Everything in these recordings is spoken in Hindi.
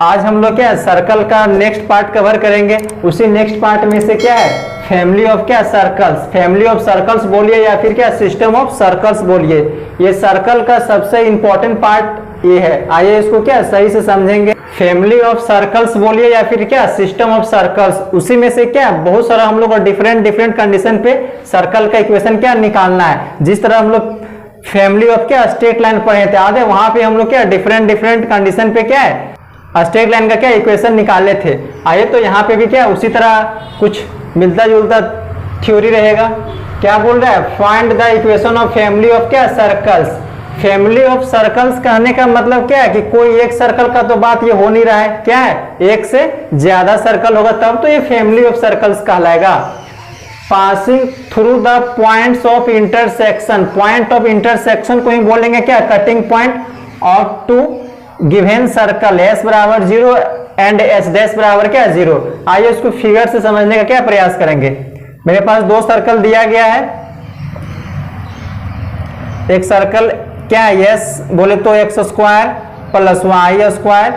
आज हम लोग क्या सर्कल का नेक्स्ट पार्ट कवर करेंगे। उसी नेक्स्ट पार्ट में से क्या है, फैमिली ऑफ क्या सर्कल्स, फैमिली ऑफ सर्कल्स बोलिए या फिर क्या सिस्टम ऑफ सर्कल्स बोलिए। ये सर्कल का सबसे इंपॉर्टेंट पार्ट ये है। आइए इसको क्या सही से समझेंगे। फैमिली ऑफ सर्कल्स बोलिए या फिर क्या सिस्टम ऑफ सर्कल्स, उसी में से क्या बहुत सारा हम लोग को डिफरेंट डिफरेंट कंडीशन पे सर्कल का इक्वेशन क्या निकालना है। जिस तरह हम लोग फैमिली ऑफ क्या स्ट्रेट लाइन पढ़े थे याद है, वहां पे हम लोग क्या डिफरेंट डिफरेंट कंडीशन पे क्या है स्ट्रेट लाइन का क्या इक्वेशन निकाले थे। आइए तो यहाँ पे भी क्या उसी तरह कुछ मिलता जुलता थ्योरी रहेगा। क्या बोल रहा है, find the equation of family of क्या सर्कल्स। फैमिली ऑफ सर्कल्स कहने का मतलब क्या है कि कोई एक सर्कल का तो बात ये हो नहीं रहा है, क्या है एक से ज्यादा सर्कल होगा तब तो ये फैमिली ऑफ सर्कल्स कहलाएगा। Passing through the points of intersection, point of intersection को ही बोलेंगे क्या cutting point of two given circle S बराबर 0 एंड एस डैश बराबर क्या 0। आइए इसको फिगर से समझने का क्या प्रयास करेंगे। मेरे पास दो सर्कल दिया गया है। एक सर्कल क्या है एस बोले तो x square plus y square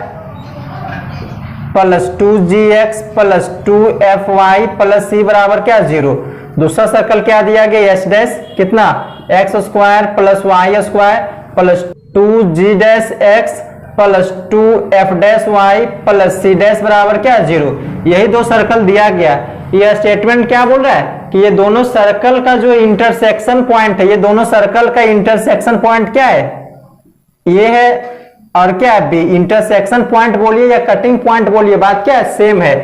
plus 2gx plus 2fy plus c बराबर क्या 0। दूसरा सर्कल क्या दिया गया एस डैश कितना x square plus y square plus 2g dash x plus 2f dash y plus c dash बराबर क्या 0। यही दो सर्कल दिया गया। यह स्टेटमेंट क्या बोल रहा है कि ये दोनों सर्कल का जो इंटरसेक्शन पॉइंट है, ये दोनों सर्कल का इंटरसेक्शन पॉइंट क्या है ये है और क्या है बी। इंटरसेक्शन पॉइंट बोलिए या कटिंग पॉइंट बोलिए बात क्या है सेम है।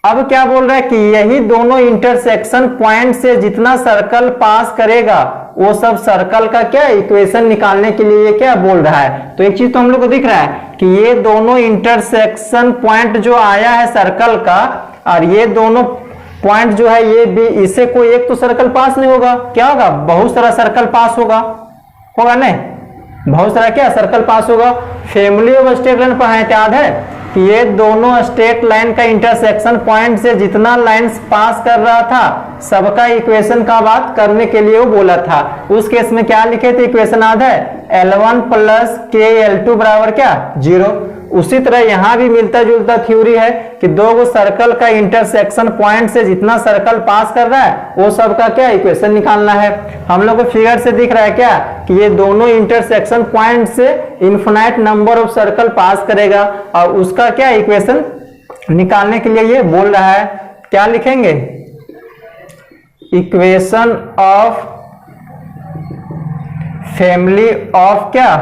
अब क्या बोल रहा है कि यही दोनों इंटरसेक्शन पॉइंट से जितना सर्कल पास करेगा वो सब सर्कल का क्या इक्वेशन निकालने के लिए ये क्या बोल रहा है। तो एक चीज तो हम लोग को दिख रहा है कि ये दोनों इंटरसेक्शन पॉइंट जो आया है सर्कल का और ये दोनों पॉइंट जो है ये भी, इससे कोई एक तो सर्कल पास नहीं होगा, क्या होगा बहुत सारा सर्कल पास होगा, होगा नहीं बहुत सारा क्या सर्कल पास होगा। फैमिली ऑफ स्ट्रेट लाइन पढ़ाए थे याद है कि ये दोनों स्ट्रेट लाइन का इंटरसेक्शन पॉइंट से जितना लाइंस पास कर रहा था सबका इक्वेशन का बात करने के लिए वो बोला था। उस केस में क्या लिखे थे इक्वेशन याद है L1 प्लस के L2 बराबर क्या 0। उसी तरह यहां भी मिलता जुलता थ्योरी है कि दो गो सर्कल का इंटरसेक्शन पॉइंट से जितना सर्कल पास कर रहा है वो सबका क्या इक्वेशन निकालना है। हम लोग को फिगर से दिख रहा है क्या कि ये दोनों इंटरसेक्शन पॉइंट से इनफिनाइट नंबर ऑफ सर्कल पास करेगा और उसका क्या इक्वेशन निकालने के लिए ये बोल रहा है। क्या लिखेंगे इक्वेशन ऑफ फैमिली ऑफ क्या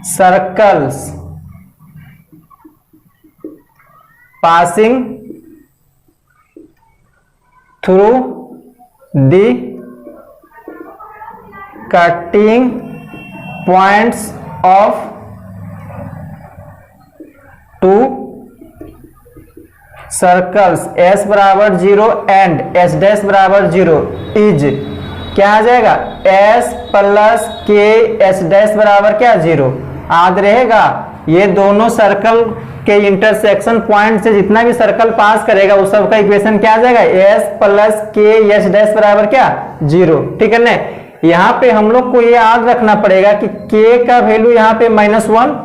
circles passing through the cutting points of two circles S बराबर 0 एंड S डैश बराबर 0 इज क्या आ जाएगा S प्लस के S डैश बराबर क्या 0 याद रहेगा। ये दोनों सर्कल के इंटरसेक्शन पॉइंट से जितना भी सर्कल पास करेगा उस सब का इक्वेशन क्या आ जाएगा S प्लस के S डैश बराबर क्या 0। ठीक है ना। यहाँ पे हम लोग को ये याद रखना पड़ेगा कि K का वैल्यू यहाँ पे -1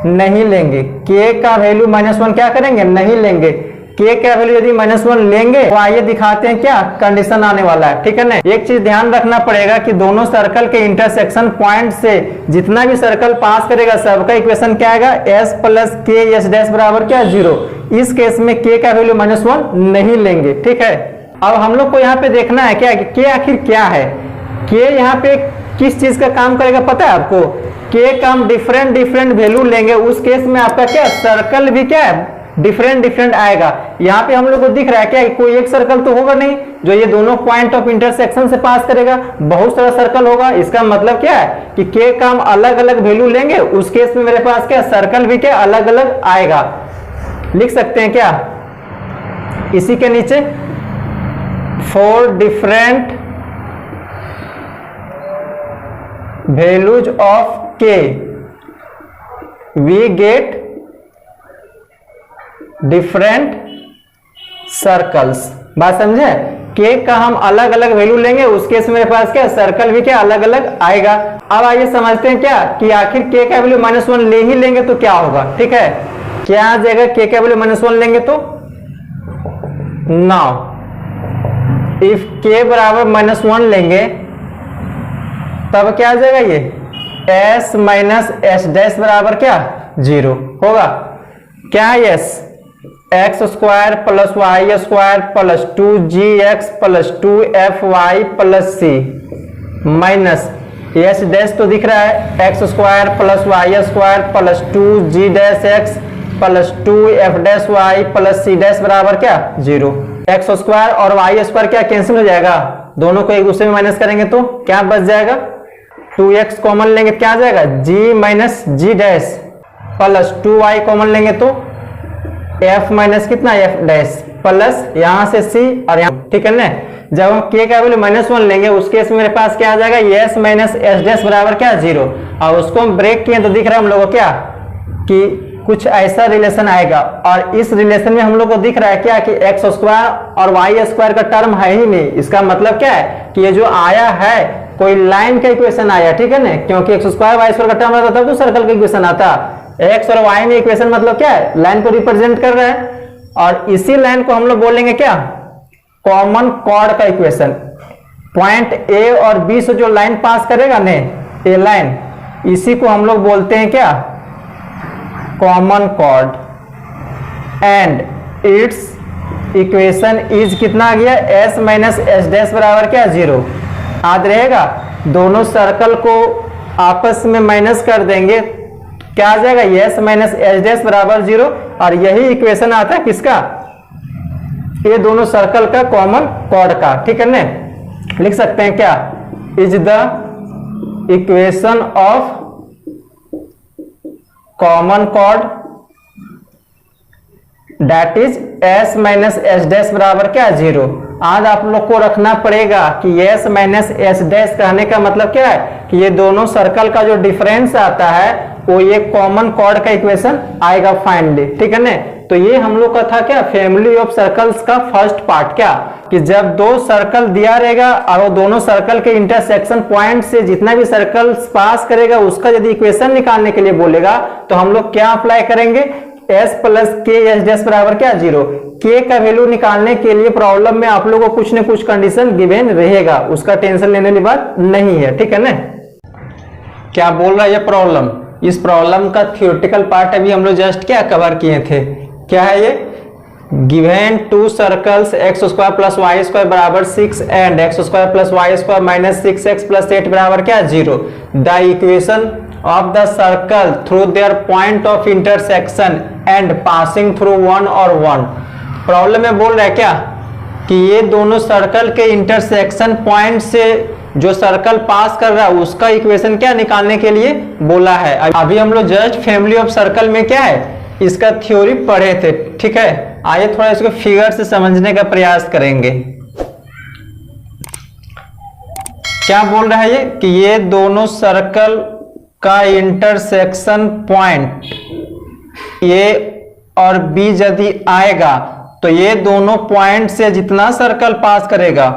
नहीं लेंगे। K का वैल्यू -1 क्या करेंगे नहीं लेंगे। K का वैल्यू यदि -1 लेंगे तो आइए दिखाते हैं क्या कंडीशन आने वाला है। ठीक है ना। एक चीज ध्यान रखना पड़ेगा कि दोनों सर्कल के इंटरसेक्शन पॉइंट से जितना भी सर्कल पास करेगा सबका इक्वेशन क्या आएगा S प्लस के S डैश बराबर क्या 0। इस केस में K का वैल्यू -1 नहीं लेंगे। ठीक है। अब हम लोग को यहाँ पे देखना है क्या K आखिर क्या है। K यहाँ पे किस चीज का काम करेगा पता है आपको। K का हम डिफरेंट डिफरेंट वैल्यू लेंगे उस केस में आपका क्या सर्कल भी क्या है डिफरेंट डिफरेंट आएगा। यहाँ पे हम लोग को दिख रहा है क्या कोई एक सर्कल तो होगा नहीं जो ये दोनों पॉइंट ऑफ इंटरसेक्शन से पास करेगा, बहुत सारा सर्कल होगा। इसका मतलब क्या है कि K का हम अलग अलग वैल्यू लेंगे उस केस में मेरे पास क्या सर्कल भी क्या अलग अलग आएगा। लिख सकते हैं क्या इसी के नीचे for different values of K we get different circles. बात समझे। के का हम अलग अलग वैल्यू लेंगे, उस केस में मेरे पास क्या सर्कल भी क्या अलग अलग आएगा। अब आइए समझते हैं क्या कि आखिर के का वैल्यू -1 ले ही लेंगे तो क्या होगा। ठीक है, क्या आ जाएगा के का वैल्यू -1 लेंगे तो, नाउ इफ के बराबर -1 लेंगे तब क्या आ जाएगा, ये s माइनस एस डैश बराबर क्या 0 होगा। क्या S x square plus y square plus 2gx plus 2fy plus c minus S dash तो दिख रहा है x square plus y square plus 2g dash x plus 2f dash y plus c dash बराबर क्या 0। एक्स स्क्वायर और वाई स्क्वायर क्या कैंसिल हो जाएगा, दोनों को एक दूसरे में माइनस करेंगे तो क्या बच जाएगा, 2x कॉमन लेंगे क्या आ जाएगा g माइनस जी डैश प्लस 2y कॉमन लेंगे तो f माइनस कितना f डैश प्लस यहां से c और यहां, ठीक है ना। जब हम k का वैल्यू -1 लेंगे उस केस में मेरे पास क्या आ जाएगा s माइनस एस डैश बराबर क्या 0, और उसको हम ब्रेक किए तो दिख रहा है हम लोगों को क्या कि कुछ ऐसा रिलेशन आएगा, और इस रिलेशन में हम लोग को दिख रहा है क्या कि एक्स स्क्वायर और वाई स्क्वायर का टर्म है ही नहीं। इसका मतलब क्या है कि ये जो आया है कोई लाइन का इक्वेशन आया, ठीक है ना, क्योंकि एक्स स्क्वायर वाई स्क्वायर का टर्म रहता तब तो सर्कल का इक्वेशन आता। एक्स और वाई में इक्वेशन मतलब क्या है, लाइन को रिप्रेजेंट कर रहा है, और इसी लाइन को हम लोग बोलेंगे क्या कॉमन कॉर्ड का इक्वेशन। पॉइंट ए और बी से जो लाइन पास करेगा ने ए लाइन, इसी को हम लोग बोलते हैं क्या common chord, and it's equation is कितना आ गया s माइनस एस डैश बराबर क्या 0। याद रहेगा, दोनों सर्कल को आपस में माइनस कर देंगे क्या आ जाएगा s माइनस एस डैश बराबर 0, और यही इक्वेशन आता है किसका, ये दोनों सर्कल का कॉमन कॉर्ड का। ठीक है ना, लिख सकते हैं क्या is the equation of common chord that is s minus S dash बराबर क्या 0। आज आप लोग को रखना पड़ेगा कि s माइनस एस डैश कहने का मतलब क्या है कि ये दोनों सर्कल का जो डिफरेंस आता है वो ये कॉमन कॉर्ड का इक्वेशन आएगा फाइनली। ठीक है ना, तो ये हम लोग का था क्या फैमिली ऑफ सर्कल्स का फर्स्ट पार्ट, क्या कि जब दो सर्कल दिया रहेगा और वो दोनों सर्कल के इंटरसेक्शन पॉइंट से जितना भी सर्कल पास करेगा उसका यदि इक्वेशन निकालने के लिए बोलेगा तो हम लोग क्या अप्लाई करेंगे s plus k S dash बराबर क्या 0। k का वैल्यू निकालने के लिए प्रॉब्लम में आप लोगों को कुछ न कुछ कंडीशन गिवन रहेगा, उसका टेंशन लेने वाली बात नहीं है। ठीक है ना, क्या बोल रहा है ये प्रॉब्लम, इस प्रॉब्लम का थियोरेटिकल पार्ट अभी हम लोग जस्ट क्या कवर किए थे। क्या है ये, given two circles x square plus y square बराबर 6 and x square plus y square minus 6x plus 8 बराबर क्या 0। The equation of the circle through their point of intersection and passing through 1 और 1। प्रॉब्लम में बोल रहा है क्या कि ये दोनों सर्कल के इंटरसेक्शन पॉइंट से जो सर्कल पास कर रहा है उसका इक्वेशन क्या निकालने के लिए बोला है। अभी हम लोग जस्ट फैमिली ऑफ सर्कल में क्या है इसका थ्योरी पढ़े थे। ठीक है, आइए थोड़ा इसको फिगर से समझने का प्रयास करेंगे। क्या बोल रहा है ये कि ये दोनों सर्कल का इंटरसेक्शन पॉइंट ए और बी यदि आएगा तो ये दोनों पॉइंट से जितना सर्कल पास करेगा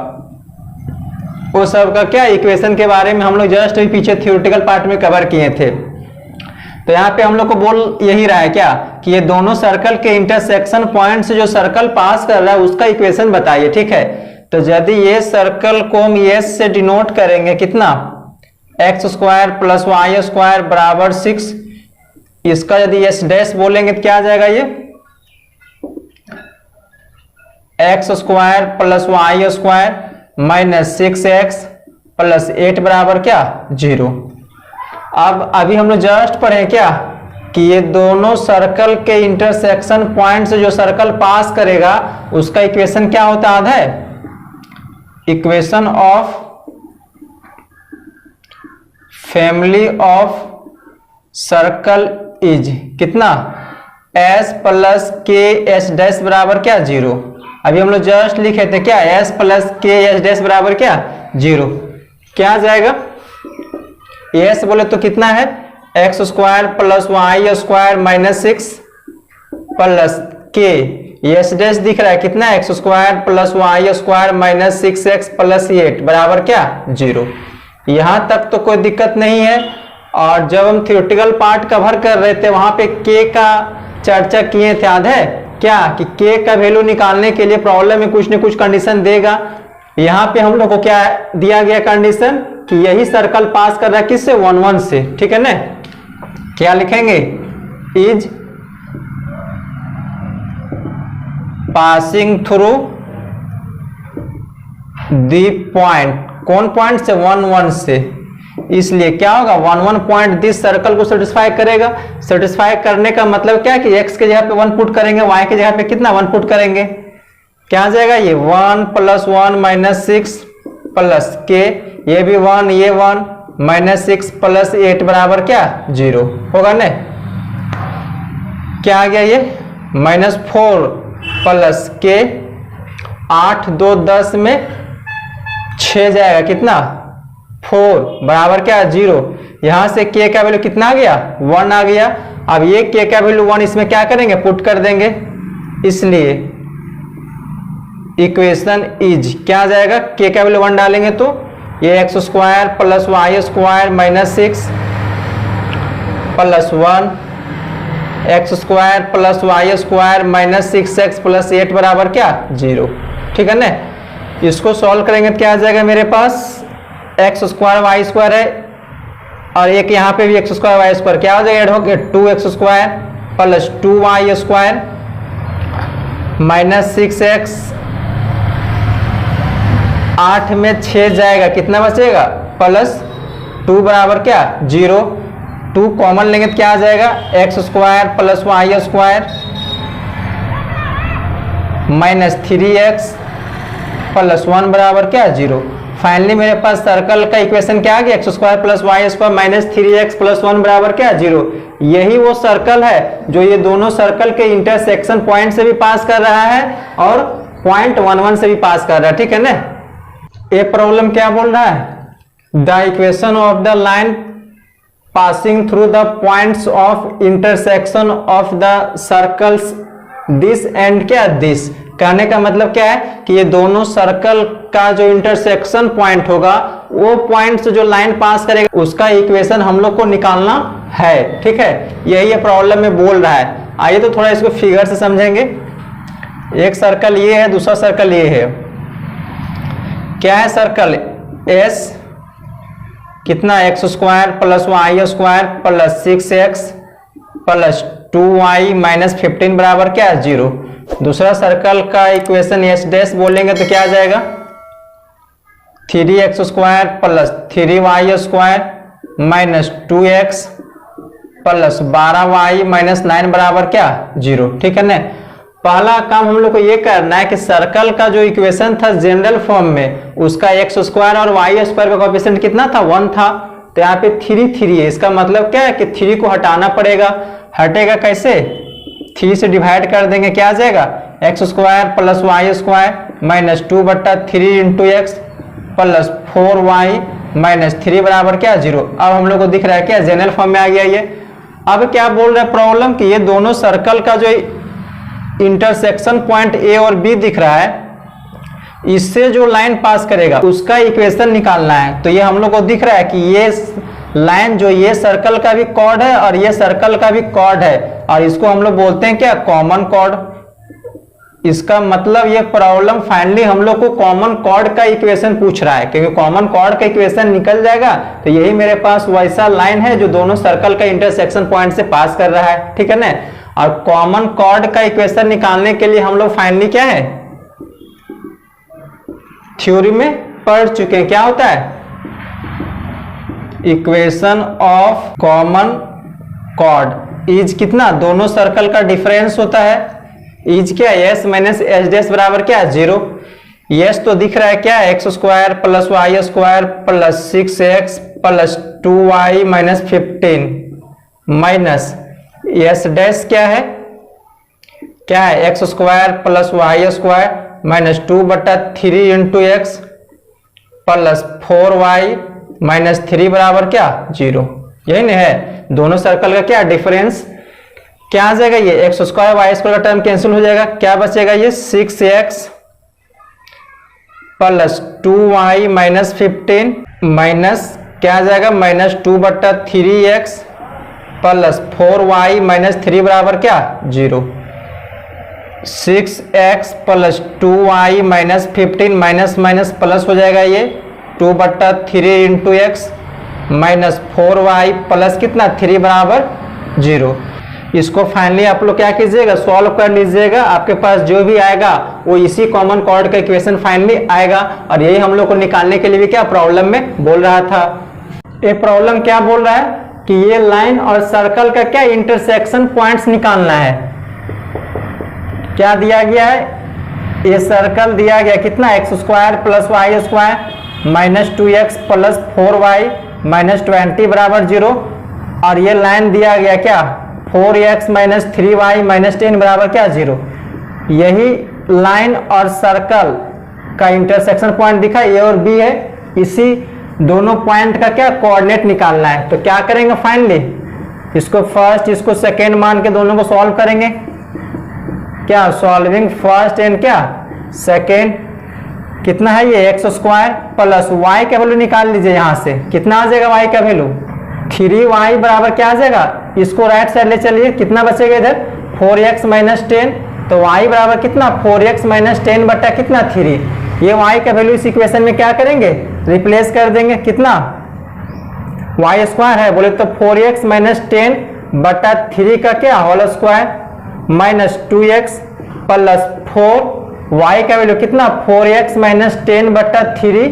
वो सब का क्या इक्वेशन के बारे में हम लोग जस्ट अभी पीछे थियोरेटिकल पार्ट में कवर किए थे। तो यहाँ पे हम लोग को बोल यही रहा है क्या कि ये दोनों सर्कल के इंटरसेक्शन पॉइंट से जो सर्कल पास कर रहा है उसका इक्वेशन बताइए। ठीक है, तो यदि ये सर्कल को हम s से डिनोट करेंगे कितना x square plus y square बराबर 6, इसका यदि s डैश बोलेंगे तो क्या आ जाएगा ये x square plus y square minus 6x plus 8 बराबर क्या 0। अब अभी हम लोग जस्ट पढ़े क्या कि ये दोनों सर्कल के इंटरसेक्शन पॉइंट से जो सर्कल पास करेगा उसका इक्वेशन क्या होता है, equation of family of circle is कितना s plus k S dash बराबर क्या 0। अभी हम लोग जस्ट लिखे थे क्या s plus k S dash बराबर क्या 0। क्या आ जाएगा s बोले तो कितना है x square plus y square minus 6 plus k S dash दिख रहा है कितना, x square plus y square minus 6x plus 8 बराबर क्या 0। यहां तक तो कोई दिक्कत नहीं है। और जब हम थ्योरेटिकल पार्ट कवर कर रहे थे वहां पे के का चर्चा किए थे, याद है क्या, कि के का वैल्यू निकालने के लिए प्रॉब्लम में कुछ न कुछ कंडीशन देगा। यहाँ पे हम लोग को क्या दिया गया कंडीशन कि यही सर्कल पास कर रहा है किससे, 1 1 से, ठीक है ना। क्या लिखेंगे, is passing through the point, कौन पॉइंट से, 1 1 से, इसलिए क्या होगा 1 1 पॉइंट दिस सर्कल को सेटिस्फाई करेगा। सेटिस्फाई करने का मतलब क्या है कि x के जगह पे 1 पुट करेंगे, y के जगह पे कितना 1 पुट करेंगे, क्या आ जाएगा ये 1 प्लस 1 माइनस 6 प्लस के, ये भी 1 ये 1 माइनस 6 प्लस 8 बराबर क्या 0 होगा ना। क्या आ गया ये -4 प्लस के, 8 2 10 में 6 जाएगा कितना 4 बराबर क्या 0। यहां से k का वैल्यू कितना आ गया 1 आ गया। अब ये k का वैल्यू 1 इसमें क्या करेंगे पुट कर देंगे, इसलिए इक्वेशन इज क्या आ जाएगा, k का वैल्यू 1 डालेंगे तो ये x square plus y square minus 6 plus 1 x square plus y square minus 6x plus 8 बराबर क्या 0, ठीक है ना। इसको सॉल्व करेंगे तो क्या आ जाएगा मेरे पास, एक्स स्क्वायर वाई स्क्वायर है और एक यहाँ पे भी एक्स स्क्वायर वाई स्क्वायर, क्या हो जाएगा ऐड हो गया 2x square plus 2y square minus 6x, 8 में 6 जाएगा कितना बचेगा प्लस 2 बराबर क्या 0। 2 कॉमन लेंगे तो क्या आ जाएगा x square plus y square minus 3x plus 1 बराबर क्या 0। फाइनली मेरे पास सर्कल का इक्वेशन क्या आ गया, x square plus y square minus 3x plus 1 बराबर क्या 0। यही वो सर्कल है जो ये दोनों सर्कल के इंटरसेक्शन पॉइंट से भी पास कर रहा है और पॉइंट 1 1 से भी पास कर रहा है, ठीक है ना। ये प्रॉब्लम क्या बोल रहा है, the equation of the line passing through the points of intersection of the circles this and क्या दिस। कहने का मतलब क्या है कि ये दोनों सर्कल का जो इंटरसेक्शन पॉइंट होगा वो पॉइंट से जो लाइन पास करेगा उसका इक्वेशन हम लोग को निकालना है, ठीक है। यही ये प्रॉब्लम में बोल रहा है। आइए तो थोड़ा इसको फिगर से समझेंगे। एक सर्कल ये है, दूसरा सर्कल ये है। क्या है सर्कल एस, कितना x square plus y square plus 6x plus 2y minus 15 बराबर क्या 0। दूसरा सर्कल का इक्वेशन एस डैश बोलेंगे तो क्या आ जाएगा 3x square plus 3y square minus 2x plus 12y minus 9 बराबर क्या 0, ठीक है ना। पहला काम हम लोग को ये करना है कि सर्कल का जो इक्वेशन था जनरल फॉर्म में उसका एक्स स्क्वायर और वाई स्क्वायर का कोएफिशिएंट कितना था 1 था, तो यहाँ पे 3 3 है। इसका मतलब क्या है कि 3 को हटाना पड़ेगा। हटेगा कैसे, 3 से डिवाइड कर देंगे, क्या आ जाएगा x square plus y square minus 2/3 into x plus 4y minus 3 बराबर क्या 0। अब हम लोग को दिख रहा है क्या जनरल फॉर्म में आ गया ये। अब क्या बोल रहा है प्रॉब्लम कि ये दोनों सर्कल का जो इंटरसेक्शन पॉइंट ए और बी दिख रहा है इससे जो लाइन पास करेगा उसका इक्वेशन निकालना है। तो ये हम लोग को दिख रहा है कि ये लाइन जो ये सर्कल का भी कॉर्ड है और ये सर्कल का भी कॉर्ड है और इसको हम लोग बोलते हैं क्या कॉमन कॉर्ड। इसका मतलब ये प्रॉब्लम फाइनली हम लोग को कॉमन कॉर्ड का इक्वेशन पूछ रहा है, क्योंकि कॉमन कॉर्ड का इक्वेशन निकल जाएगा तो यही मेरे पास वैसा लाइन है जो दोनों सर्कल का इंटरसेक्शन पॉइंट से पास कर रहा है, ठीक है ना। और कॉमन कॉर्ड का इक्वेशन निकालने के लिए हम लोग फाइनली क्या है थ्योरी में पढ़ चुके हैं, क्या होता है equation of common chord is कितना दोनों सर्कल का डिफरेंस होता है, इज क्या एस माइनस एच डैश बराबर क्या 0। एस तो दिख रहा है क्या x square plus y square plus 6x plus 2y minus 15 minus S dash क्या है x square plus y square minus 2/3 into x plus 4y minus 3 बराबर क्या 0। यही नहीं है दोनों सर्कल का क्या डिफरेंस। क्या आ जाएगा ये एक्स स्क्वायर वाई स्क्वायर का टर्म कैंसिल हो जाएगा, क्या बचेगा ये 6x plus 2y minus 15 minus क्या आ जाएगा -2/3x प्लस 4y माइनस 3 बराबर क्या 0। 6x plus 2y minus 15 minus minus plus हो जाएगा ये 2/3 into x minus 4y plus कितना 3 बराबर 0। इसको फाइनली आप लोग क्या कीजिएगा सॉल्व कर लीजिएगा, आपके पास जो भी आएगा वो इसी कॉमन कॉर्ड का इक्वेशन फाइनली आएगा। और यही हम लोग को निकालने के लिए भी क्या प्रॉब्लम में बोल रहा था। ये प्रॉब्लम क्या बोल रहा है कि ये लाइन और सर्कल का क्या इंटरसेक्शन पॉइंट्स निकालना है। क्या दिया गया है, ये सर्कल दिया गया कितना x square plus y square minus 2x plus 4y minus 20 बराबर 0। और ये लाइन दिया गया क्या 4x माइनस 3y माइनस 10 बराबर क्या 0। यही लाइन और सर्कल का इंटरसेक्शन पॉइंट दिखा ए और बी है, इसी दोनों पॉइंट का क्या कोऑर्डिनेट निकालना है। तो क्या करेंगे फाइनली इसको फर्स्ट इसको सेकेंड मान के दोनों को सॉल्व करेंगे। क्या सॉल्विंग फर्स्ट एंड क्या सेकेंड, कितना है ये एक्स स्क्वायर प्लस वाई का वैल्यू निकाल लीजिए। यहां से कितना आ जाएगा वाई का वैल्यू 3y बराबर क्या आ जाएगा, इसको राइट साइड ले चलिए, कितना बचेगा इधर 4x माइनस 10। तो y बराबर कितना 4x माइनस 10 बटा कितना 3। ये y का वैल्यू इस इक्वेशन में क्या करेंगे रिप्लेस कर देंगे, कितना y स्क्वायर है बोले तो 4x माइनस 10 बटा 3 का क्या whole square minus 2x plus 4 y का वैल्यू कितना 4x माइनस 10 बटा 3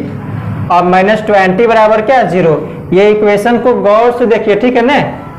और माइनस 20 बराबर क्या 0। ये इक्वेशन को गौर से देखिए, ठीक है ना।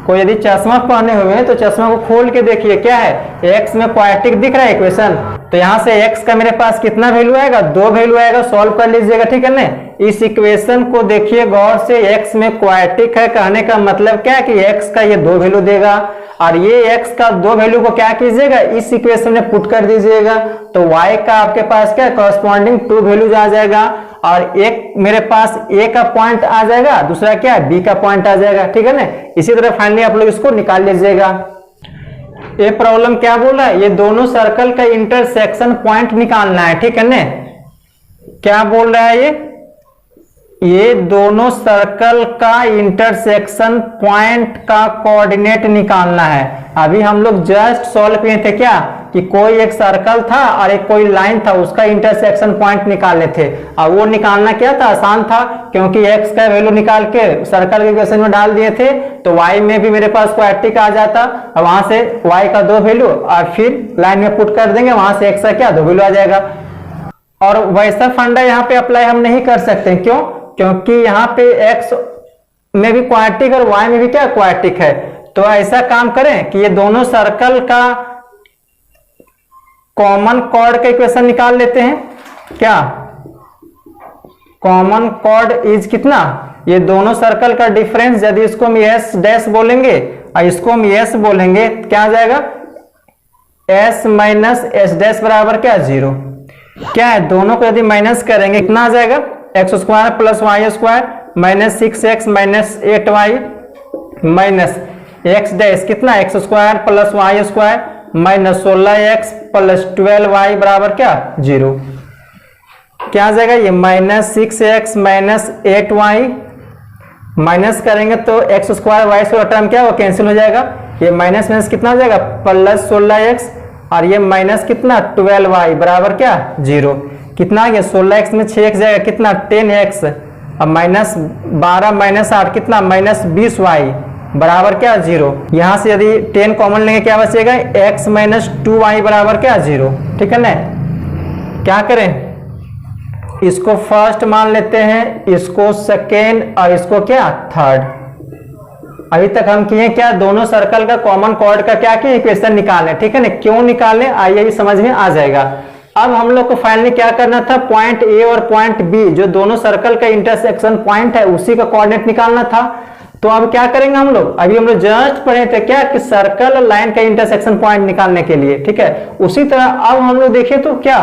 कोई यदि चश्मा पहने हुए हैं तो चश्मा को खोल के देखिए क्या है x में क्वाड्रेटिक दिख रहा है इक्वेशन। तो यहाँ से x का मेरे पास कितना वैल्यू आएगा 2 वैल्यू आएगा, सॉल्व कर लीजिएगा, ठीक है ना। इस इक्वेशन को देखिए गौर से, x में क्वाड्रेटिक है कहने का मतलब क्या है कि x का ये 2 वैल्यू देगा और ये x का 2 वैल्यू को क्या कीजिएगा इस इक्वेशन में पुट कर दीजिएगा। तो y का आपके पास क्या कॉरस्पॉन्डिंग 2 वैल्यूज आ जाएगा और एक मेरे पास a का पॉइंट आ जाएगा, दूसरा क्या है b का पॉइंट आ जाएगा, ठीक है ना। इसी तरह फाइनली आप लोग इसको निकाल लीजिएगा। ये प्रॉब्लम क्या बोल रहा है, ये दोनों सर्कल का इंटरसेक्शन पॉइंट निकालना है, ठीक है ना। क्या बोल रहा है ये दोनों सर्कल का इंटरसेक्शन पॉइंट का कोऑर्डिनेट निकालना है। अभी हम लोग जस्ट सॉल्व किए थे क्या कि कोई एक सर्कल था और एक कोई लाइन था, उसका इंटरसेक्शन पॉइंट निकालने थे और वो निकालना क्या था आसान था, क्योंकि x का वैल्यू निकाल के सर्कल के इक्वेशन में डाल दिए थे तो y में भी मेरे पास क्वाड्रेटिक आ जाता और वहां से y का 2 वैल्यू और फिर लाइन में पुट कर देंगे, वहां से x का क्या 2 वैल्यू आ जाएगा। और वैसा फंडा यहाँ पे अप्लाई हम नहीं कर सकते, क्यों, क्योंकि यहाँ पे x में भी क्वाड्रेटिक और y में भी क्या क्वाड्रेटिक है। तो ऐसा काम करें कि ये दोनों सर्कल का कॉमन कॉर्ड का इक्वेशन निकाल लेते हैं। क्या कॉमन कॉर्ड इज कितना, ये दोनों सर्कल का डिफरेंस यदि इसको हम s डैश बोलेंगे और इसको हम s बोलेंगे क्या आ जाएगा s माइनस एस डैश बराबर क्या 0। क्या है दोनों को यदि माइनस करेंगे कितना आ जाएगा x square plus y square minus 6x minus 8y minus x dash कितना x square plus y square minus 16x plus 12y बराबर क्या 0। क्या आ जाएगा ये minus 6x minus 8y minus करेंगे तो x square y square term क्या वो कैंसिल हो जाएगा, ये माइनस माइनस कितना हो जाएगा प्लस 16x और ये माइनस कितना 12y बराबर क्या 0। कितना आ गया 16x में 6x जाएगा कितना 10x अब माइनस 12 माइनस 8 कितना माइनस 20y बराबर क्या 0। यहां से यदि 10 कॉमन लेंगे क्या बचेगा x माइनस 2y बराबर क्या 0, ठीक है ना। क्या करें इसको फर्स्ट मान लेते हैं, इसको सेकेंड और इसको क्या थर्ड। अभी तक हम किए क्या दोनों सर्कल का कॉमन कॉर्ड का क्या किए इक्वेशन निकालें, ठीक है ना। क्यों निकालें आइए समझ में आ जाएगा। अब हम लोग को फाइनली क्या करना था पॉइंट ए और पॉइंट बी जो दोनों सर्कल का इंटरसेक्शन पॉइंट है उसी का कोऑर्डिनेट निकालना था। तो अब क्या करेंगे हम लोग, अभी हम लोग जस्ट पढ़े थे क्या कि सर्कल और लाइन का इंटरसेक्शन पॉइंट निकालने के लिए, ठीक है। उसी तरह अब हम लोग देखिए तो क्या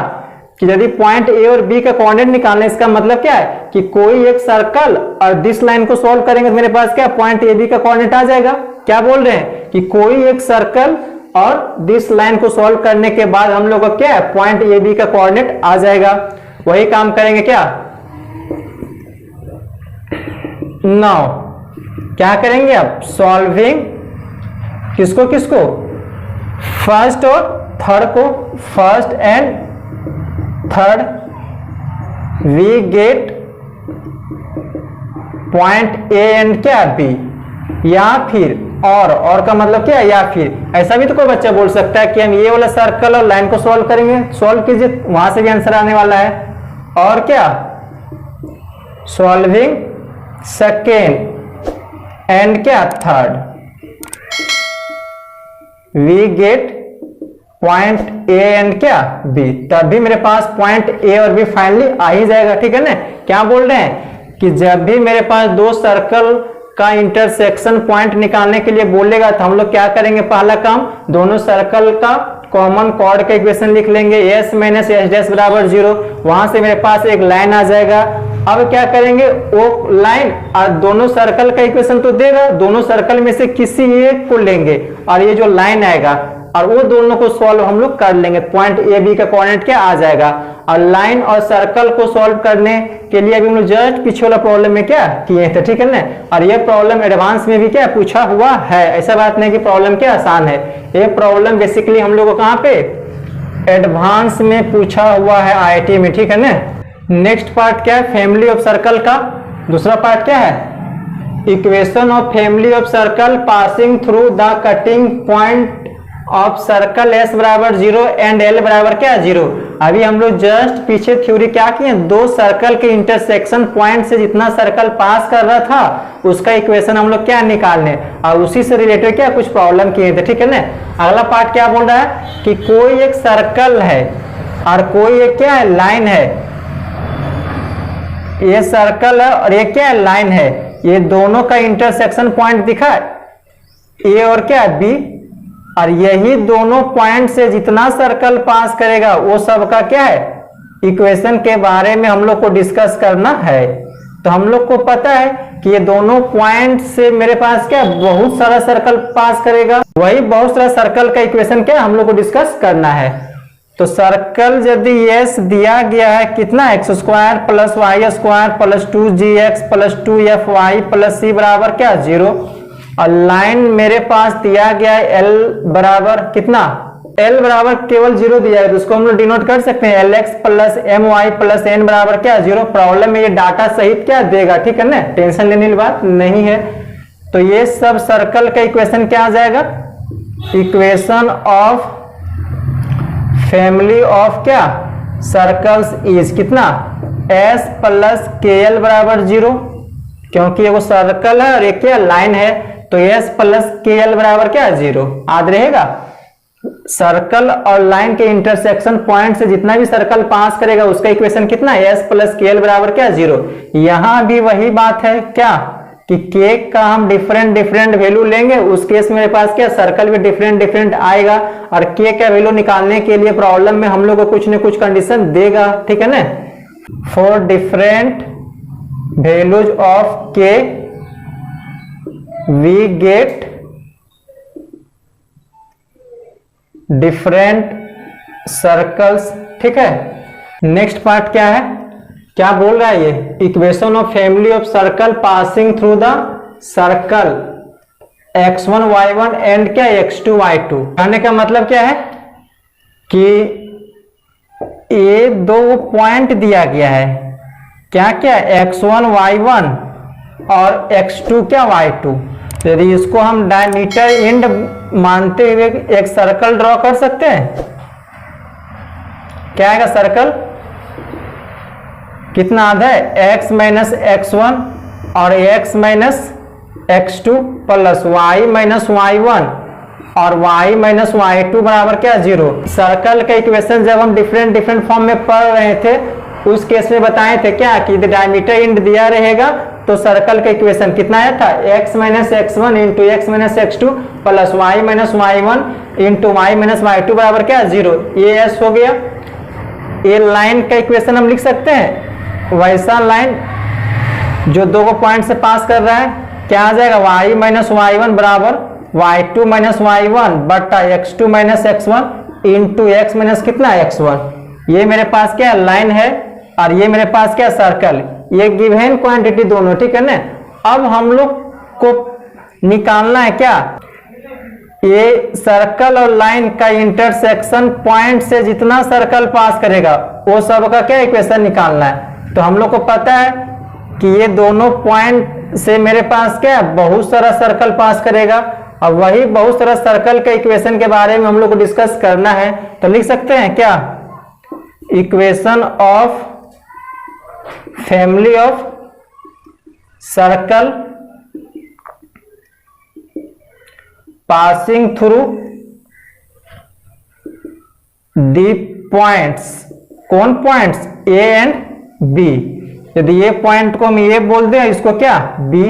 कि यदि पॉइंट ए और बी का कोऑर्डिनेट निकालना इसका मतलब क्या है कि कोई एक सर्कल और दिस लाइन को सॉल्व करेंगे तो मेरे पास क्या पॉइंट ए बी का कोऑर्डिनेट आ जाएगा। क्या बोल रहे हैं कि कोई एक सर्कल और दिस लाइन को सॉल्व करने के बाद हम लोग को क्या है, पॉइंट ए बी का कोऑर्डिनेट आ जाएगा। वही काम करेंगे क्या, नाउ क्या करेंगे अब, सॉल्विंग किसको किसको, फर्स्ट और थर्ड को, first and third, we get point A and क्या बी, या फिर और का मतलब क्या है, या फिर ऐसा भी तो कोई बच्चा बोल सकता है कि हम ये वाला सर्कल और लाइन को सॉल्व करेंगे, सॉल्व कीजिए, वहां से भी आंसर आने वाला है। और क्या, सॉल्विंग सेकेंड एंड क्या third, we get point A and क्या बी, तब भी मेरे पास पॉइंट ए और बी फाइनली आ ही जाएगा। ठीक है ना, क्या बोल रहे हैं कि जब भी मेरे पास दो सर्कल का इंटरसेक्शन पॉइंट निकालने के लिए बोलेगा तो हम लोग क्या करेंगे, पहला काम दोनों सर्कल का कॉमन कॉर्ड का इक्वेशन लिख लेंगे, एस माइनस एस डैश बराबर 0, वहां से मेरे पास एक लाइन आ जाएगा। अब क्या करेंगे, वो लाइन और दोनों सर्कल का इक्वेशन तो देगा, दोनों सर्कल में से किसी एक को लेंगे और ये जो लाइन आएगा और वो दोनों को सॉल्व हम लोग कर लेंगे, पॉइंट ए बी का कोऑर्डिनेट क्या आ जाएगा। और लाइन और सर्कल को सॉल्व करने के लिए अभी हम लोग जस्ट पीछे वाला प्रॉब्लम में क्या किए थे। ठीक है ना, और ये प्रॉब्लम एडवांस में भी क्या पूछा हुआ है, ऐसा बात नहीं कि प्रॉब्लम क्या आसान है, ये प्रॉब्लम बेसिकली हम लोग को कहाँ पे, एडवांस में पूछा हुआ है आईआईटी में। ठीक है ना, नेक्स्ट पार्ट क्या है, फैमिली ऑफ सर्कल का दूसरा पार्ट क्या है, equation of family of circle passing through the cutting point of circle S बराबर 0 एंड एल बराबर क्या 0। अभी हम लोग जस्ट पीछे थ्योरी क्या किए, दो सर्कल के इंटरसेक्शन पॉइंट से जितना सर्कल पास कर रहा था उसका इक्वेशन हम लोग क्या निकालने, और उसी से रिलेटेड क्या कुछ प्रॉब्लम किए थे। ठीक है ना, अगला पार्ट क्या बोल रहा है कि कोई एक सर्कल है और कोई एक क्या है, लाइन है, ये सर्कल है और ये क्या है, लाइन है, ये दोनों का इंटरसेक्शन पॉइंट दिखा ए और क्या बी, और यही दोनों पॉइंट से जितना सर्कल पास करेगा वो सबका क्या है, इक्वेशन के बारे में हम लोग को डिस्कस करना है। तो हम लोग को पता है कि ये दोनों पॉइंट से मेरे पास क्या बहुत सारा सर्कल पास करेगा, वही बहुत सारा सर्कल का इक्वेशन क्या हम लोग को डिस्कस करना है। तो सर्कल यदि एस दिया गया है कितना, x square plus y square plus 2gx plus 2fy plus c बराबर क्या 0, और लाइन मेरे पास दिया गया है एल बराबर कितना, एल बराबर केवल 0 दिया है, तो उसको हम लोग डिनोट कर सकते हैं lx plus my plus n बराबर क्या 0। प्रॉब्लम में ये डाटा सहित क्या देगा, ठीक है ना, टेंशन लेने की बात नहीं है। तो ये सब सर्कल का इक्वेशन क्या आ जाएगा, इक्वेशन ऑफ फैमिली ऑफ क्या सर्कल्स इज कितना, s प्लस के एल बराबर 0, क्योंकि ये वो सर्कल है और एक क्या लाइन है, तो s प्लस के एल बराबर क्या 0 याद रहेगा। सर्कल और लाइन के इंटरसेक्शन पॉइंट से जितना भी सर्कल पास करेगा उसका इक्वेशन कितना, s प्लस के एल बराबर क्या 0। यहां भी वही बात है क्या कि k का हम डिफरेंट वैल्यू लेंगे, उस केस में मेरे पास क्या सर्कल भी डिफरेंट आएगा, और k का वैल्यू निकालने के लिए प्रॉब्लम में हम लोग को कुछ न कुछ कंडीशन देगा। ठीक है ना, for different values of k we get different circles. ठीक है, नेक्स्ट पार्ट क्या है, क्या बोल रहा है ये, equation of family of circle passing through the circle x1 y1 and क्या x2 y2। कहने का मतलब क्या है कि ये दो पॉइंट दिया गया है, क्या क्या x1 y1 और x2 क्या y2। यदि इसको हम डायमीटर एंड मानते हुए एक सर्कल ड्रॉ कर सकते हैं, क्या आएगा, सर्कल कितना आधा है, x माइनस x1 और x minus x2 plus y minus y1 और y माइनस y2 बराबर क्या 0। सर्कल का इक्वेशन जब हम डिफरेंट फॉर्म में पढ़ रहे थे उस केस में बताए थे क्या कि डायमीटर एंड दिया रहेगा तो सर्कल का इक्वेशन कितना आया था, x minus x1 into x minus x2 plus y minus y1 into y minus y2 बराबर क्या 0। ये s हो गया। ये लाइन का इक्वेशन हम लिख सकते हैं, वैसा लाइन जो दो पॉइंट से पास कर रहा है क्या आ जाएगा, y माइनस y1 बराबर y2 माइनस y1 बटा x2 minus x1 into x minus कितना x1। ये मेरे पास क्या लाइन है और ये मेरे पास क्या सर्कल, ये गिवन क्वांटिटी दोनों, ठीक है ना। अब हम लोग को निकालना है क्या, ये सर्कल और लाइन का इंटरसेक्शन पॉइंट से जितना सर्कल पास करेगा वो सब का क्या इक्वेशन निकालना है। तो हम लोग को पता है कि ये दोनों पॉइंट से मेरे पास क्या बहुत सारा सर्कल पास करेगा। अब वही बहुत सारा सर्कल के इक्वेशन के बारे में हम लोग को डिस्कस करना है। तो लिख सकते हैं क्या, equation of family of circle passing through the points, कौन पॉइंट्स, ए एंड बी। यदि ये पॉइंट को हम ये बोल दें, इसको क्या बी,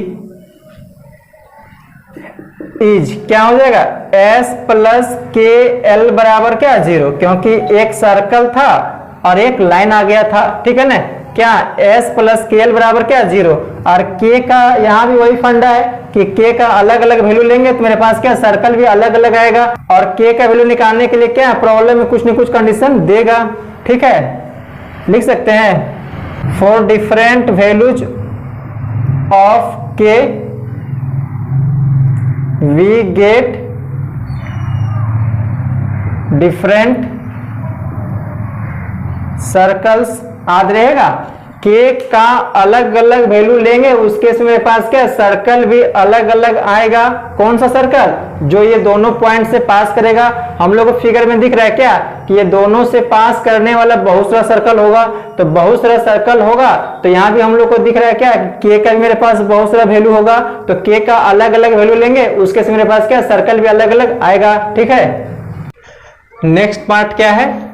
इज क्या हो जाएगा एस प्लस के एल बराबर क्या 0, क्योंकि एक सर्कल था और एक लाइन आ गया था, ठीक है ना। क्या s प्लस के एल बराबर क्या 0, और k का यहाँ भी वही फंडा है कि k का अलग अलग वैल्यू लेंगे तो मेरे पास क्या सर्कल भी अलग अलग आएगा, और k का वैल्यू निकालने के लिए क्या प्रॉब्लम में कुछ न कुछ कंडीशन देगा, ठीक है। लिख सकते हैं for different values of k we get different circles. याद रहेगा k का अलग अलग वैल्यू लेंगे उस केस में मेरे पास क्या सर्कल भी अलग अलग आएगा। कौन सा सर्कल, जो ये दोनों पॉइंट से पास करेगा। हम लोग को फिगर में दिख रहा है क्या कि ये दोनों से पास करने वाला बहुत सारा सर्कल होगा, तो बहुत सारा सर्कल होगा तो यहाँ भी हम लोग को दिख रहा है क्या k का भी मेरे पास बहुत सारा वैल्यू होगा, तो k का अलग अलग वैल्यू लेंगे उस केस में मेरे पास क्या सर्कल भी अलग अलग आएगा, ठीक है। नेक्स्ट पार्ट क्या है,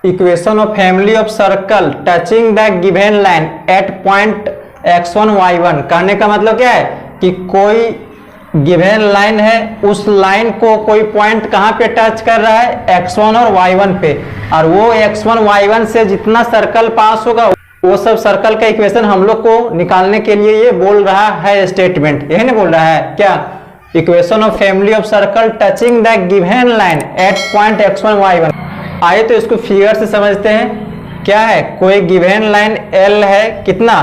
equation of family of circle touching the given line at point x1 y1। कहने का मतलब क्या है कि कोई गिवन लाइन है, उस लाइन को कोई पॉइंट कहाँ पे टच कर रहा है x1 और y1 पे, और वो x1 y1 से जितना सर्कल पास होगा वो सब सर्कल का इक्वेशन हम लोग को निकालने के लिए ये बोल रहा है स्टेटमेंट, यही नहीं बोल रहा है क्या, equation of family of circle touching the given line at point x1 y1। आइए तो इसको फिगर से समझते हैं। क्या है, कोई गिवन लाइन L है, कितना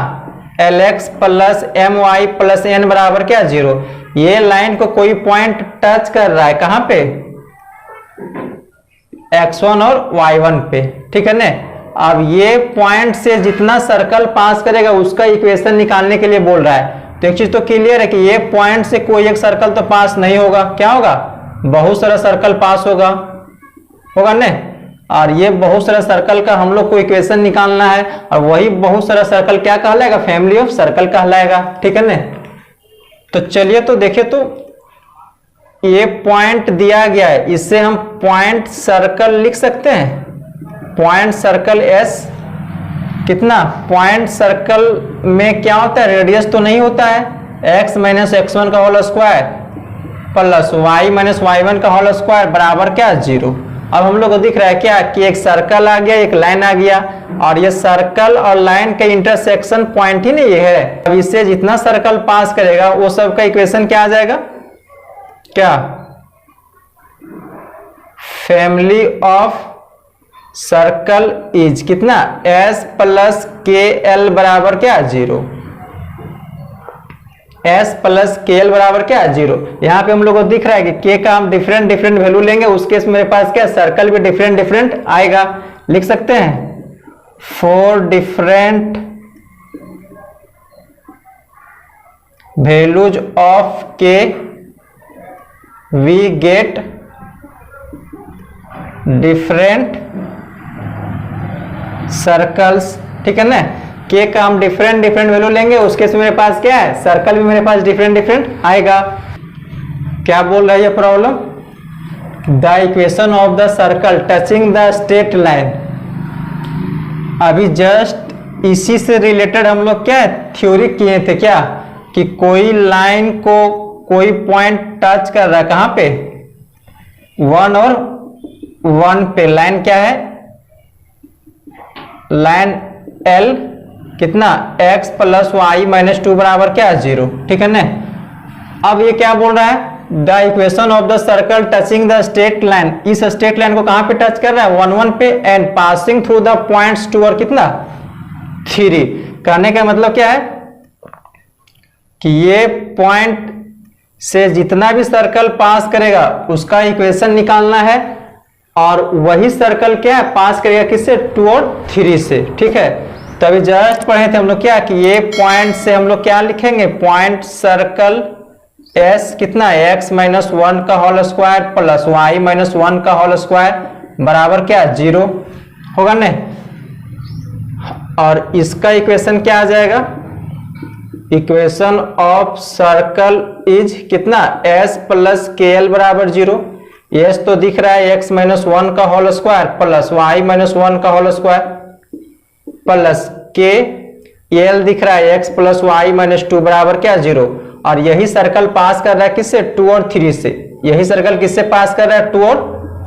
Lx plus My plus n बराबर क्या 0। ये लाइन को कोई पॉइंट टच कर रहा है कहां पे, x1 और y1 पे, ठीक है ना। अब ये पॉइंट से जितना सर्कल पास करेगा उसका इक्वेशन निकालने के लिए बोल रहा है। तो एक चीज तो क्लियर है कि ये पॉइंट से कोई एक सर्कल तो पास नहीं होगा, क्या होगा बहुत सारा सर्कल पास होगा ना। और ये बहुत सारा सर्कल का हम लोग को इक्वेशन निकालना है, और वही बहुत सारा सर्कल क्या कहलाएगा, फैमिली ऑफ सर्कल कहलाएगा, ठीक है ना। तो चलिए तो देखिए, तो ये पॉइंट दिया गया है, इससे हम पॉइंट सर्कल लिख सकते हैं। पॉइंट सर्कल S कितना, पॉइंट सर्कल में क्या होता है, रेडियस तो नहीं होता है, x माइनस x1 का whole square plus y minus y1 का होल स्क्वायर बराबर क्या 0। अब हम लोग को दिख रहा है क्या कि एक सर्कल आ गया, एक लाइन आ गया, और ये सर्कल और लाइन का इंटरसेक्शन पॉइंट ही नहीं है। अब इससे जितना सर्कल पास करेगा वो सब का इक्वेशन क्या आ जाएगा, क्या फैमिली ऑफ सर्कल इज कितना S प्लस के एल बराबर क्या 0। S प्लस के एल बराबर क्या 0। यहाँ पे हम लोग को दिख रहा है कि k का हम डिफरेंट डिफरेंट वैल्यू लेंगे उस केस मेरे पास क्या सर्कल भी डिफरेंट डिफरेंट आएगा। लिख सकते हैं for different values of k we get different circles, ठीक है ना। k का हम डिफरेंट डिफरेंट वैल्यू लेंगे उस केस में मेरे पास क्या है सर्कल भी मेरे पास डिफरेंट डिफरेंट आएगा। क्या बोल रहा है ये problem, the equation of the circle touching the straight line. अभी जस्ट इसी से रिलेटेड हम लोग क्या थ्योरी किए थे क्या कि कोई लाइन को कोई पॉइंट टच कर रहा है कहां पे 1 और 1 पे। लाइन क्या है, लाइन L कितना x प्लस वाई माइनस 2 बराबर क्या 0, ठीक है ना। अब ये क्या बोल रहा है the equation of the circle touching the straight line, इस स्ट्रेट लाइन को कहां पे टच कर रहा है 1 1 पे, and passing through the points 2 और कितना 3। कहने का मतलब क्या है कि ये पॉइंट से जितना भी सर्कल पास करेगा उसका इक्वेशन निकालना है, और वही सर्कल क्या है पास करेगा किससे 2 और 3 से। ठीक है, तो अभी जस्ट पढ़े थे हम लोग क्या कि ये पॉइंट से हम लोग क्या लिखेंगे, पॉइंट सर्कल एस कितना x माइनस 1 का whole square plus y minus 1 का होल स्क्वायर बराबर क्या 0 होगा नहीं। और इसका इक्वेशन क्या आ जाएगा, इक्वेशन ऑफ सर्कल इज कितना s प्लस के एल बराबर 0। s तो दिख रहा है x माइनस 1 का whole square plus y minus 1 का whole square plus k L दिख रहा है x प्लस वाई माइनस 2 बराबर क्या 0। और यही सर्कल पास कर रहा है किससे 2 और 3 से, यही सर्कल किससे पास कर रहा है 2 और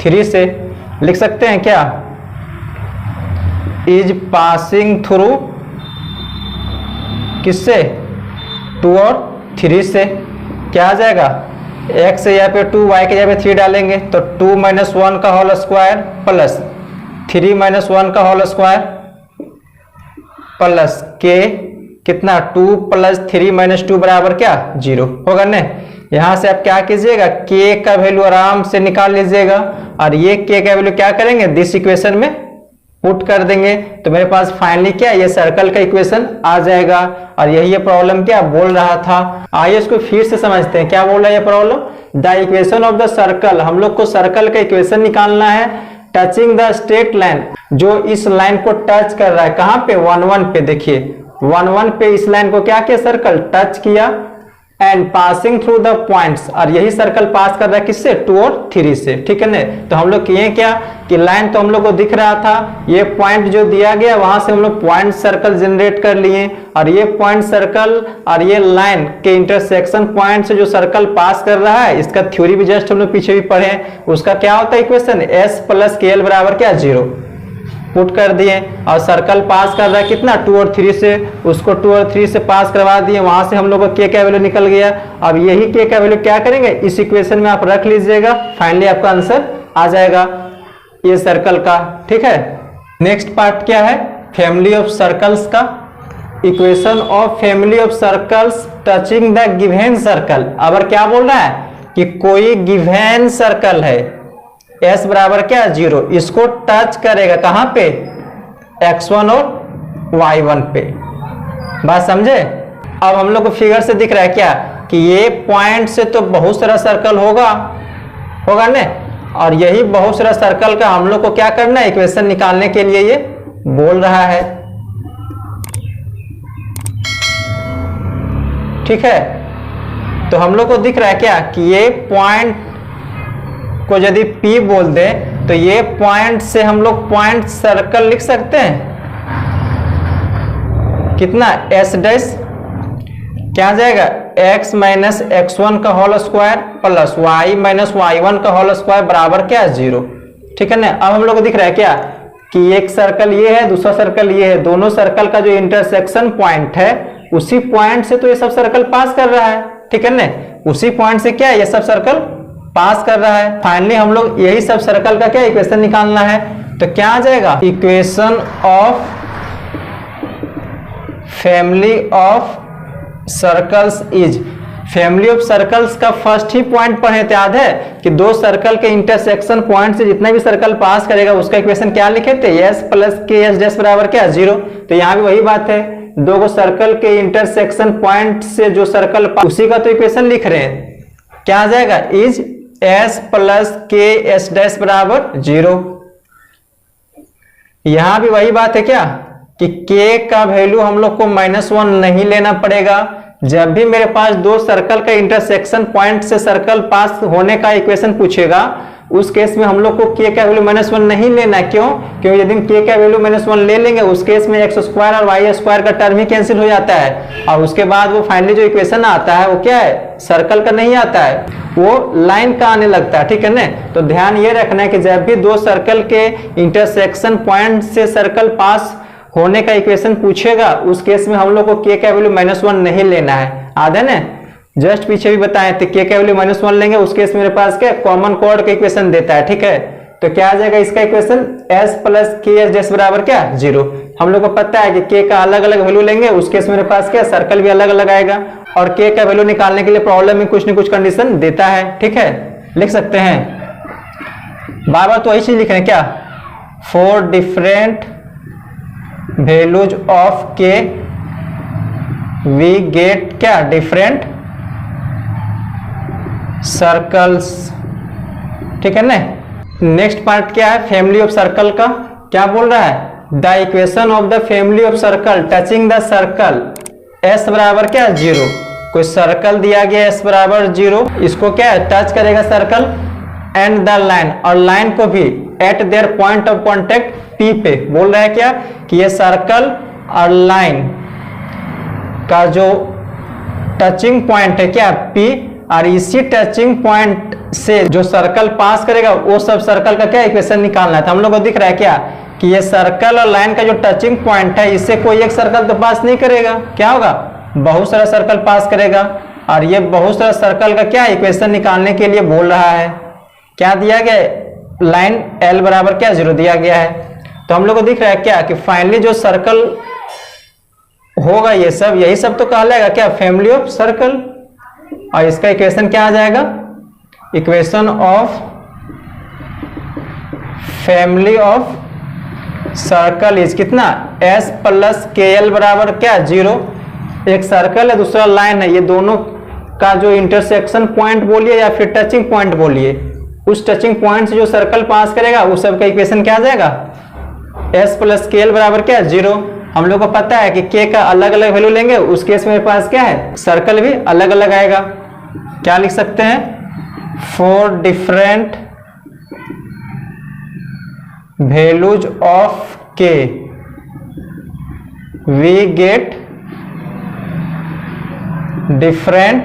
3 से। लिख सकते हैं क्या, इज पासिंग थ्रू किससे 2 और 3 से। क्या आ जाएगा x यहाँ पे 2, y के यहाँ पे 3 डालेंगे तो 2 माइनस 1 का होल स्क्वायर प्लस 3 माइनस 1 का होल स्क्वायर प्लस के कितना 2 प्लस 3 माइनस 2 बराबर क्या 0 होगा ना। यहां से आप क्या कीजिएगा k का वैल्यू आराम से निकाल लीजिएगा, और ये k का वैल्यू क्या करेंगे दिस इक्वेशन में पुट कर देंगे, तो मेरे पास फाइनली क्या ये सर्कल का इक्वेशन आ जाएगा। और यही ये प्रॉब्लम क्या बोल रहा था। आइए इसको फिर से समझते हैं क्या बोल रहा है ये problem. The equation of the circle, हम लोग को सर्कल का इक्वेशन निकालना है टचिंग द स्ट्रेट लाइन, जो इस लाइन को टच कर रहा है कहां पे 1 1 पे। देखिए 1 1 पे इस लाइन को क्या किया सर्कल टच किया, and passing through the points, और यही सर्कल पास कर रहा है किससे 2 और 3 से। ठीक है ना, तो हम लोग किए क्या कि लाइन तो हम लोग को दिख रहा था, ये पॉइंट जो दिया गया वहां से हम लोग पॉइंट सर्कल जनरेट कर लिए, और ये पॉइंट सर्कल और ये लाइन के इंटरसेक्शन पॉइंट से जो सर्कल पास कर रहा है इसका थ्योरी भी जस्ट हम लोग पीछे भी पढ़े, उसका क्या होता है equation s plus k L बराबर क्या 0 पुट कर दिए, और सर्कल पास कर रहा है कितना 2 और 3 से, उसको 2 और 3 से पास करवा दिए, वहां से हम लोग को k का वैल्यू निकल गया। अब यही k का वैल्यू क्या करेंगे इस इक्वेशन में आप रख लीजिएगा, फाइनली आपका आंसर आ जाएगा ये सर्कल का। ठीक है, नेक्स्ट पार्ट क्या है फैमिली ऑफ सर्कल्स का, equation of family of circles touching the given circle. अब क्या बोल रहा है कि कोई गिवन सर्कल है s बराबर क्या 0, इसको टच करेगा कहां पे x1 और y1 पे। बात समझे। अब हम लोग को फिगर से दिख रहा है क्या कि ये पॉइंट से तो बहुत सारा सर्कल होगा ने, और यही बहुत सारा सर्कल का हम लोग को क्या करना है इक्वेशन निकालने के लिए ये बोल रहा है। ठीक है, तो हम लोग को दिख रहा है क्या कि ये पॉइंट को यदि P बोल दे तो ये पॉइंट से हम लोग पॉइंट सर्कल लिख सकते हैं कितना s डैश क्या आ जाएगा x माइनस x1 का whole square plus y minus y1 का होल स्क्वायर बराबर क्या 0। ठीक है ना। अब हम लोग को दिख रहा है क्या कि एक सर्कल ये है दूसरा सर्कल ये है, दोनों सर्कल का जो इंटरसेक्शन पॉइंट है उसी पॉइंट से तो ये सब सर्कल पास कर रहा है। ठीक है ना, उसी पॉइंट से क्या ये सब सर्कल पास कर रहा है। फाइनली हम लोग यही सब सर्कल का क्या इक्वेशन निकालना है, तो क्या आ जाएगा equation of family of circles is. Family of circles का फर्स्ट ही पॉइंट पढ़े थे, याद है कि दो सर्कल के इंटरसेक्शन पॉइंट से जितना भी सर्कल पास करेगा उसका इक्वेशन क्या लिखे थे s plus k S dash बराबर क्या 0। तो यहाँ भी वही बात है, दो गो सर्कल के इंटरसेक्शन पॉइंट से जो सर्कल उसी का तो इक्वेशन लिख रहे हैं। क्या आ जाएगा is s plus k S dash बराबर 0। यहां भी वही बात है क्या कि k का वैल्यू हम लोग को -1 नहीं लेना पड़ेगा। जब भी मेरे पास दो सर्कल का इंटरसेक्शन पॉइंट से सर्कल पास होने का इक्वेशन पूछेगा उस केस में हम लोग को k का वैल्यू -1 नहीं लेना। क्यों? क्योंकि यदि k का वैल्यू -1 ले लेंगे उस केस में x स्क्वायर और y स्क्वायर का टर्म ही कैंसिल हो जाता है, और उसके बाद वो फाइनली जो इक्वेशन आता है वो क्या है सर्कल का नहीं आता है, वो लाइन का आने लगता है। ठीक है ना। तो ध्यान ये रखना है कि जब भी दो सर्कल के इंटरसेक्शन पॉइंट से सर्कल पास होने का इक्वेशन पूछेगा उस केस में हम लोग को k का वैल्यू -1 नहीं लेना है। आधा ना। जस्ट पीछे भी बताए थे के का वैल्यू -1 लेंगे, उस केस मेरे पास क्या कॉमन कोड का इक्वेशन देता है, ठीक है। तो क्या आ जाएगा इसका equation s plus k S dash बराबर क्या 0। हम लोग को पता है कि k का अलग अलग वैल्यू लेंगे, उस केस मेरे पास क्या सर्कल भी अलग अलग आएगा, और k का वैल्यू निकालने के लिए प्रॉब्लम में कुछ न कुछ कंडीशन देता है, ठीक है। लिख सकते हैं बार बार तो वही चीज लिख रहे हैं क्या, for different values of k we get क्या डिफरेंट सर्कल्स, ठीक है ना। नेक्स्ट पार्ट क्या है, फैमिली ऑफ सर्कल का। क्या बोल रहा है, the equation of the family of circle touching the circle s बराबर क्या 0। कोई सर्कल दिया गया s बराबर 0, इसको क्या है टच करेगा सर्कल एंड द लाइन, और लाइन को भी eight there point of contact P पे। बोल रहा है क्या कि ये सर्कल और लाइन का जो टचिंग पॉइंट है क्या P, और इसी टचिंग पॉइंट से जो सर्कल पास करेगा वो सब सर्कल का क्या इक्वेशन निकालना है। तो हम लोग को दिख रहा है क्या कि ये सर्कल और लाइन का जो टचिंग पॉइंट है, इससे कोई एक सर्कल तो पास नहीं करेगा, क्या होगा बहुत सारा सर्कल पास करेगा, और ये बहुत सारा सर्कल का क्या इक्वेशन निकालने के लिए बोल रहा है। क्या दिया गया, लाइन L बराबर क्या 0 दिया गया है। तो हम लोग को दिख रहा है क्या कि फाइनली जो सर्कल होगा ये सब, यही सब तो कहलाएगा क्या फैमिली ऑफ सर्कल, और इसका इक्वेशन क्या आ जाएगा, equation of family of circle is कितना s प्लस के एल बराबर क्या 0। एक सर्कल है दूसरा लाइन है, ये दोनों का जो इंटरसेक्शन पॉइंट बोलिए या फिर टचिंग पॉइंट बोलिए, उस टचिंग पॉइंट से जो सर्कल पास करेगा उस सब का इक्वेशन क्या आ जाएगा, s प्लस के एल बराबर क्या 0। हम लोग को पता है कि k का अलग अलग वैल्यू लेंगे, उस केस में मेरे पास क्या है सर्कल भी अलग अलग आएगा। क्या लिख सकते हैं, for different values of k we get different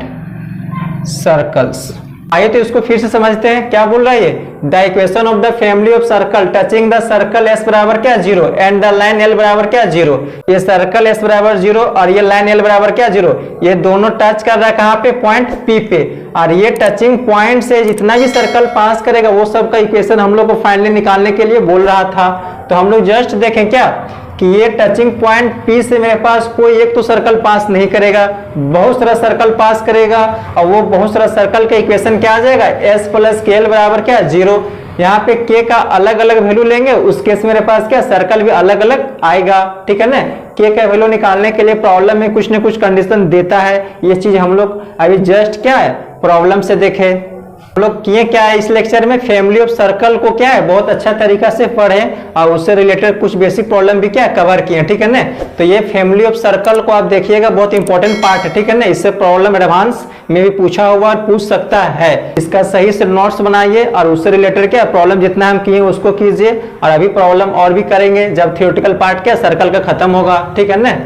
circles. आइए तो इसको फिर से समझते हैं, क्या बोल रहा है ये, the equation of the family of circle touching the circle s बराबर क्या 0 एंड द लाइन L बराबर क्या 0। ये सर्कल s बराबर 0 और ये लाइन L बराबर क्या 0, ये दोनों टच कर रहा है कहाँ पे, पॉइंट P पे, और ये टचिंग पॉइंट से जितना भी सर्कल पास करेगा वो सब का इक्वेशन हम लोग को फाइनली निकालने के लिए बोल रहा था। तो हम लोग जस्ट देखें क्या कि ये टचिंग पॉइंट P से मेरे पास कोई एक तो सर्कल पास नहीं करेगा, बहुत सारा सर्कल पास करेगा, और वो बहुत सारा सर्कल का इक्वेशन क्या आ जाएगा, s प्लस के एल बराबर क्या 0। यहाँ पे k का अलग अलग वैल्यू लेंगे, उस केस मेरे पास क्या सर्कल भी अलग अलग आएगा, ठीक है ना। k का वैल्यू निकालने के लिए प्रॉब्लम में कुछ न कुछ कंडीशन देता है, ये चीज हम लोग अभी जस्ट क्या है प्रॉब्लम से देखे। हम लोग किए क्या है इस लेक्चर में, फैमिली ऑफ सर्कल को क्या है बहुत अच्छा तरीका से पढ़े, और उससे रिलेटेड कुछ बेसिक प्रॉब्लम भी क्या है कवर किए, ठीक है ना। तो ये फैमिली ऑफ सर्कल को आप देखिएगा, बहुत इंपॉर्टेंट पार्ट है, ठीक है ना। इससे प्रॉब्लम एडवांस में भी पूछा हुआ और पूछ सकता है। इसका सही से नोट्स बनाइए और उससे रिलेटेड क्या प्रॉब्लम जितना हम किए उसको कीजिए, और अभी प्रॉब्लम और भी करेंगे जब थियोरेटिकल पार्ट क्या सर्कल का खत्म होगा, ठीक है ना।